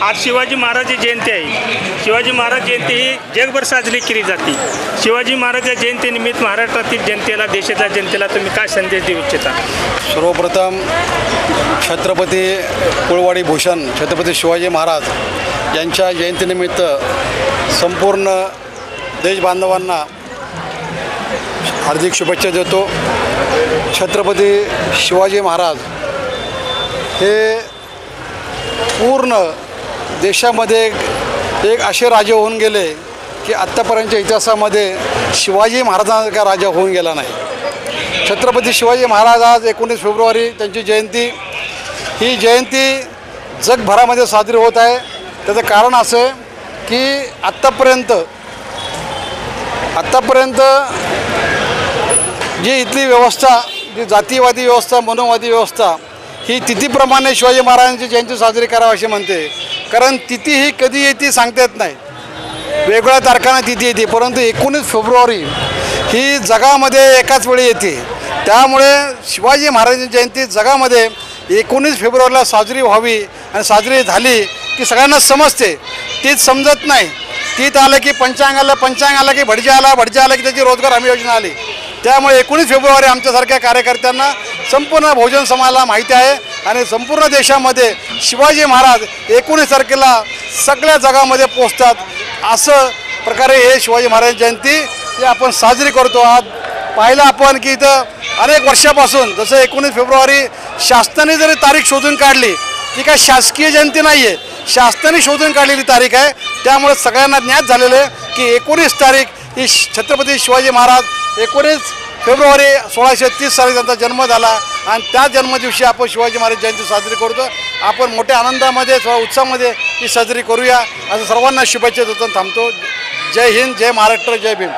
आज शिवाजी महाराज जयंती आहे। शिवाजी महाराज जयंती ही जगभर साजरी केली जाते। शिवाजी महाराज जयंतीनिमित्त महाराष्ट्रातील जनतेला, देशाच्या जनतेला तुम्ही काय संदेश देऊ इच्छिता? सर्वप्रथम छत्रपती कुळवाडी भूषण छत्रपती शिवाजी महाराज यांच्या जयंतीनिमित्त संपूर्ण देशबांधवांना हार्दिक शुभेच्छा देतो। छत्रपती शिवाजी महाराज हे पूर्ण देशामध्ये एक असे राजे होऊन गेले की आत्तापर्यंतच्या इतिहासामध्ये शिवाजी महाराजांचा राजा होऊन गेला नाही। छत्रपती शिवाजी महाराज आज 19 फेब्रुवारी त्यांची जयंती, ही जयंती जगभरामध्ये साजरी होत आहे। त्याचं कारण असं आहे की आत्तापर्यंत जी इथली व्यवस्था, जी जातीवादी व्यवस्था, मनोवादी व्यवस्था, ही तिथीप्रमाणे शिवाजी महाराजांची जयंती साजरी करावी असे म्हणते। कारण तिथी ही कधी येते सांगता येत नाही, वेगवेगळ्या तारखांना तिथी येते, परंतु 19 फेब्रुवारी ही जगामध्ये एकाच वेळी येते। त्यामुळे शिवाजी महाराजांची जयंती जगामध्ये 19 फेब्रुवारीला साजरी व्हावी आणि साजरी झाली की सगळ्यांना समजते। तीच समजत नाही, तीच आलं की पंचांग आला की भटजी आला की त्याची रोजगार हमी योजना आली। त्यामुळे 19 फेब्रुवारी आमच्यासारख्या कार्यकर्त्यांना, संपूर्ण बहुजन समाजाला माहिती आहे आणि संपूर्ण देशामध्ये शिवाजी महाराज 19 तारखेला सगळ्या जगामध्ये पोचतात। असं प्रकारे हे शिवाजी महाराज जयंती ही आपण साजरी करतो। आज पाहिलं आपण की इथं अनेक वर्षापासून, जसं 19 फेब्रुवारी शासनाने जरी तारीख शोधून काढली, ती काय शासकीय जयंती नाही आहे, शासनाने शोधून काढलेली तारीख आहे। त्यामुळे सगळ्यांना ज्ञात झालेलं आहे की 19 तारीख ही छत्रपती शिवाजी महाराज 19 फेब्रुवारी 1630 साली त्यांचा जन्म झाला आणि त्या जन्मदिवशी आपण शिवाजी महाराज जयंती साजरी करतो। आपण मोठ्या आनंदामध्ये, उत्साहामध्ये ही साजरी करूया असं सर्वांना शुभेच्छा देतो। थांबतो। जय हिंद, जय महाराष्ट्र, जय भीम।